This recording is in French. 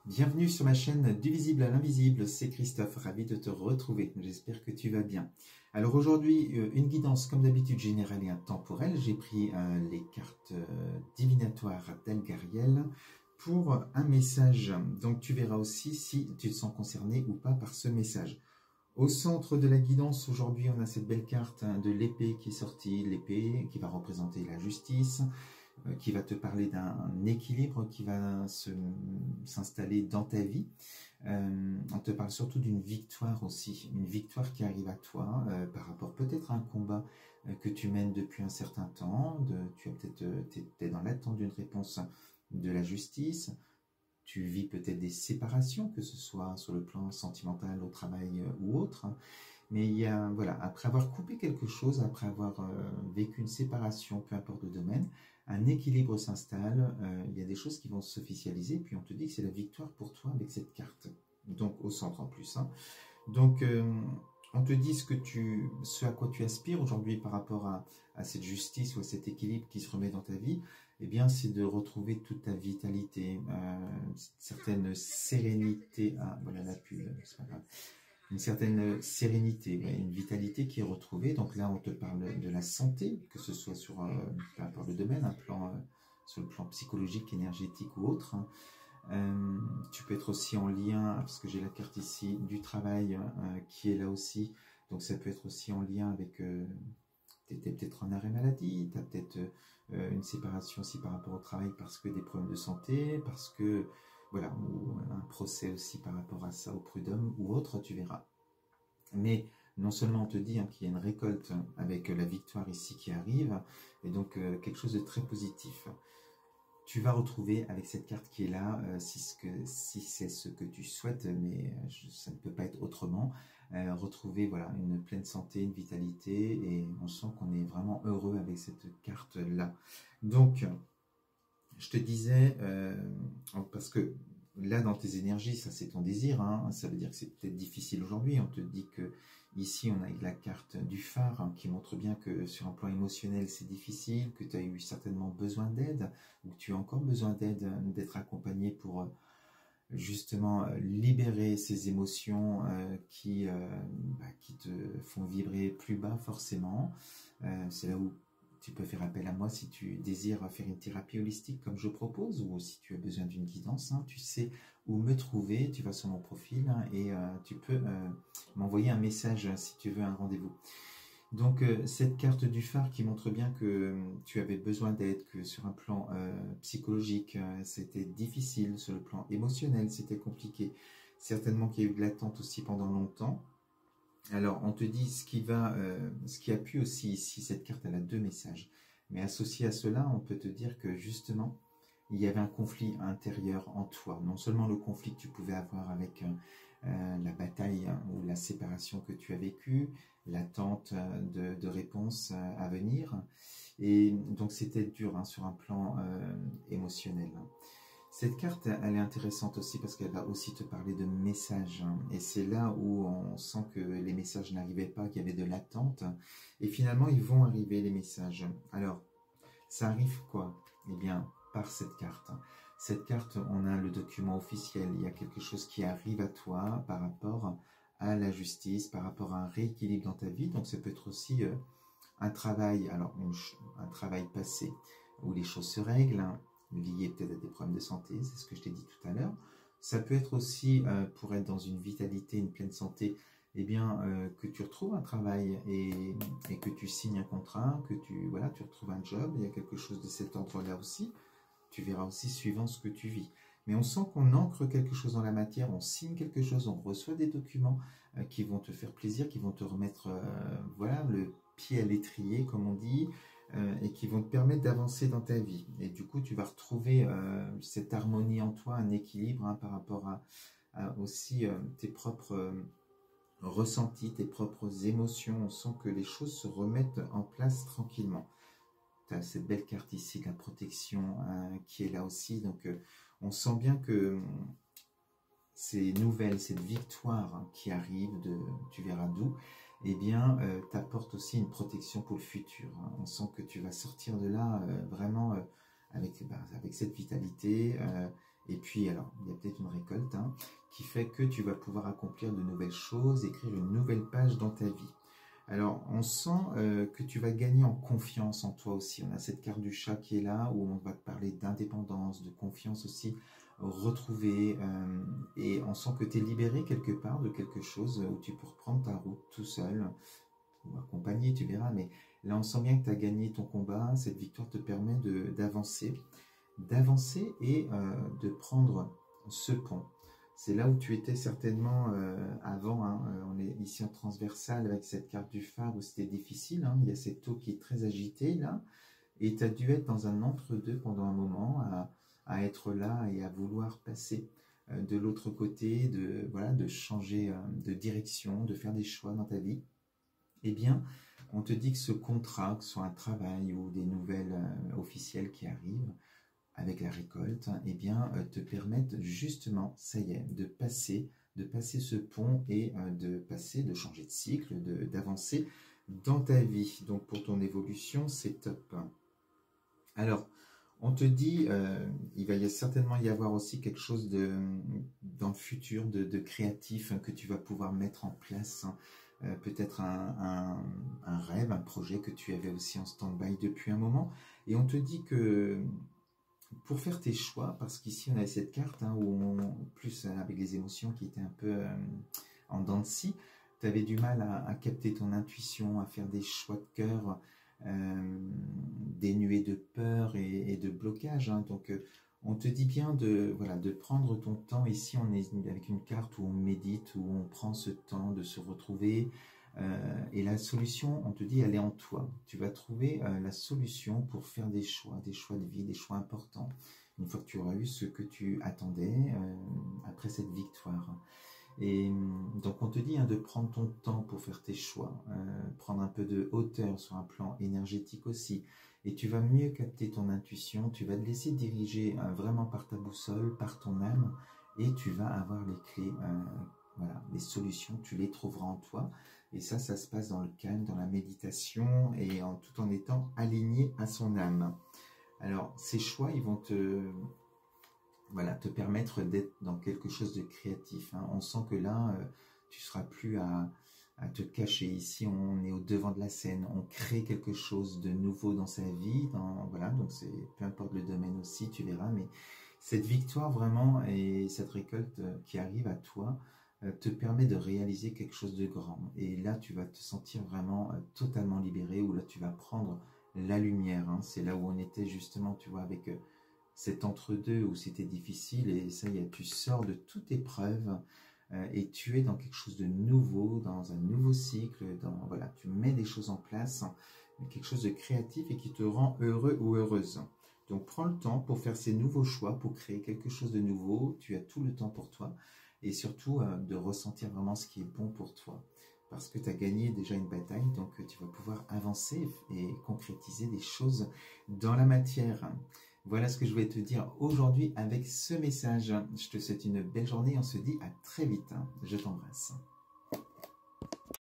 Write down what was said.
Bienvenue sur ma chaîne Du visible à l'invisible, c'est Christophe, ravi de te retrouver, j'espère que tu vas bien. Alors aujourd'hui, une guidance comme d'habitude générale et intemporelle, j'ai pris les cartes divinatoires d'Elgariel pour un message, donc tu verras aussi si tu te sens concerné ou pas par ce message. Au centre de la guidance, aujourd'hui, on a cette belle carte de l'épée qui est sortie, l'épée qui va représenter la justice, qui va te parler d'un équilibre qui va s'installer dans ta vie. On te parle surtout d'une victoire aussi, une victoire qui arrive à toi par rapport peut-être à un combat que tu mènes depuis un certain temps. Tu as t'es dans l'attente d'une réponse de la justice. Tu vis peut-être des séparations, que ce soit sur le plan sentimental, au travail ou autre. Mais il y a, voilà, après avoir coupé quelque chose, après avoir vécu une séparation, peu importe le domaine, un équilibre s'installe, il y a des choses qui vont s'officialiser, puis on te dit que c'est la victoire pour toi avec cette carte. Donc au centre en plus. Hein. Donc on te dit ce à quoi tu aspires aujourd'hui par rapport à cette justice ou à cet équilibre qui se remet dans ta vie, eh bien c'est de retrouver toute ta vitalité, certaine sérénité. Ah voilà la pub, c'est pas grave. Une certaine sérénité, une vitalité qui est retrouvée. Donc là, on te parle de la santé, que ce soit sur peu importe le domaine, sur le plan psychologique, énergétique ou autre. Tu peux être aussi en lien, parce que j'ai la carte ici, du travail qui est là aussi. Donc ça peut être aussi en lien avec, tu étais peut-être en arrêt maladie, tu as peut-être une séparation aussi par rapport au travail parce que des problèmes de santé, parce que voilà, ou un procès aussi par rapport à ça au prud'homme ou autre, tu verras. Mais non seulement on te dit qu'il y a une récolte avec la victoire ici qui arrive, et donc quelque chose de très positif. Tu vas retrouver avec cette carte qui est là, si c'est ce que tu souhaites, mais ça ne peut pas être autrement, retrouver voilà, une pleine santé, une vitalité, et on sent qu'on est vraiment heureux avec cette carte-là. Donc, je te disais, parce que là dans tes énergies, ça c'est ton désir, hein, ça veut dire que c'est peut-être difficile aujourd'hui, on te dit que ici on a la carte du phare hein, qui montre bien que sur un plan émotionnel c'est difficile, que tu as eu certainement besoin d'aide, ou que tu as encore besoin d'aide, d'être accompagné pour justement libérer ces émotions qui te font vibrer plus bas forcément. C'est là où tu peux faire appel à moi si tu désires faire une thérapie holistique comme je propose, ou si tu as besoin d'une guidance, hein, tu sais où me trouver, tu vas sur mon profil hein, et tu peux m'envoyer un message si tu veux un rendez-vous. Donc cette carte du phare qui montre bien que tu avais besoin d'aide, que sur un plan psychologique c'était difficile, sur le plan émotionnel c'était compliqué, certainement qu'il y a eu de l'attente aussi pendant longtemps. Alors, on te dit ce qui a pu aussi ici, cette carte, elle a deux messages. Mais associé à cela, on peut te dire que justement, il y avait un conflit intérieur en toi. Non seulement le conflit que tu pouvais avoir avec la bataille ou la séparation que tu as vécue, l'attente de réponses à venir. Et donc, c'était dur hein, sur un plan émotionnel. Cette carte, elle est intéressante aussi parce qu'elle va aussi te parler de messages. Et c'est là où on sent que les messages n'arrivaient pas, qu'il y avait de l'attente. Et finalement, ils vont arriver, les messages. Alors, ça arrive quoi? Eh bien, par cette carte. Cette carte, on a le document officiel. Il y a quelque chose qui arrive à toi par rapport à la justice, par rapport à un rééquilibre dans ta vie. Donc, ça peut être aussi un travail, alors un travail passé où les choses se règlent, hein, lié peut-être à des problèmes de santé, c'est ce que je t'ai dit tout à l'heure. Ça peut être aussi, pour être dans une vitalité, une pleine santé, eh bien, que tu retrouves un travail et que tu signes un contrat, que tu retrouves un job, il y a quelque chose de cet ordre-là aussi. Tu verras aussi suivant ce que tu vis. Mais on sent qu'on ancre quelque chose dans la matière, on signe quelque chose, on reçoit des documents qui vont te faire plaisir, qui vont te remettre le pied à l'étrier, comme on dit, et qui vont te permettre d'avancer dans ta vie. Et du coup, tu vas retrouver cette harmonie en toi, un équilibre hein, par rapport à aussi tes propres ressentis, tes propres émotions. On sent que les choses se remettent en place tranquillement. Tu as cette belle carte ici, la protection qui est là aussi. Donc, on sent bien que ces nouvelles, cette victoire hein, qui arrive, tu verras d'où, eh bien, t'apporte aussi une protection pour le futur. Hein. On sent que tu vas sortir de là vraiment avec cette vitalité Et puis, alors, il y a peut-être une récolte hein, qui fait que tu vas pouvoir accomplir de nouvelles choses, écrire une nouvelle page dans ta vie. Alors, on sent que tu vas gagner en confiance en toi aussi. On a cette carte du chat qui est là, où on va te parler d'indépendance, de confiance aussi retrouvée. Et on sent que tu es libéré quelque part de quelque chose où tu peux reprendre ta route tout seul, ou accompagné, tu verras. Mais là, on sent bien que tu as gagné ton combat. Cette victoire te permet d'avancer et de prendre ce pont. C'est là où tu étais certainement avant, hein. On est ici en transversal avec cette carte du phare où c'était difficile, hein. Il y a cette eau qui est très agitée là, et tu as dû être dans un entre-deux pendant un moment, à être là et à vouloir passer de l'autre côté, voilà, de changer de direction, de faire des choix dans ta vie. Eh bien, on te dit que ce contrat, que ce soit un travail ou des nouvelles officielles qui arrivent, avec la récolte, eh bien, te permettent justement, ça y est, de passer ce pont et de changer de cycle, d'avancer dans ta vie. Donc, pour ton évolution, c'est top. Alors, on te dit, il va certainement y avoir aussi quelque chose dans le futur de créatif hein, que tu vas pouvoir mettre en place. Hein. Peut-être un rêve, un projet que tu avais aussi en stand-by depuis un moment. Et on te dit que pour faire tes choix, parce qu'ici on a cette carte hein, où plus avec les émotions qui étaient un peu en dents de scie, tu avais du mal à capter ton intuition, à faire des choix de cœur dénués de peur et de blocage. Hein. Donc on te dit bien de prendre ton temps. Ici on est avec une carte où on médite, où on prend ce temps de se retrouver. Et la solution, on te dit, elle est en toi. Tu vas trouver la solution pour faire des choix de vie, des choix importants. Une fois que tu auras eu ce que tu attendais après cette victoire. Et donc on te dit hein, de prendre ton temps pour faire tes choix, prendre un peu de hauteur sur un plan énergétique aussi. Et tu vas mieux capter ton intuition, tu vas te laisser diriger vraiment par ta boussole, par ton âme, et tu vas avoir les clés, voilà, les solutions, tu les trouveras en toi. Et ça se passe dans le calme, dans la méditation et tout en étant aligné à son âme. Alors, ces choix, ils vont te permettre d'être dans quelque chose de créatif. Hein. On sent que là, tu ne seras plus à te cacher. Ici, on est au devant de la scène. On crée quelque chose de nouveau dans sa vie. Voilà, donc peu importe le domaine aussi, tu verras. Mais cette victoire vraiment et cette récolte qui arrive à toi, te permet de réaliser quelque chose de grand. Et là, tu vas te sentir vraiment totalement libéré, où là, tu vas prendre la lumière. Hein. C'est là où on était justement, tu vois, avec cet entre-deux où c'était difficile. Et ça y est, tu sors de toute épreuve et tu es dans quelque chose de nouveau, dans un nouveau cycle. Voilà, tu mets des choses en place, quelque chose de créatif et qui te rend heureux ou heureuse. Donc, prends le temps pour faire ces nouveaux choix, pour créer quelque chose de nouveau. Tu as tout le temps pour toi. Et surtout de ressentir vraiment ce qui est bon pour toi. Parce que tu as gagné déjà une bataille, donc tu vas pouvoir avancer et concrétiser des choses dans la matière. Voilà ce que je voulais te dire aujourd'hui avec ce message. Je te souhaite une belle journée, on se dit à très vite. Je t'embrasse.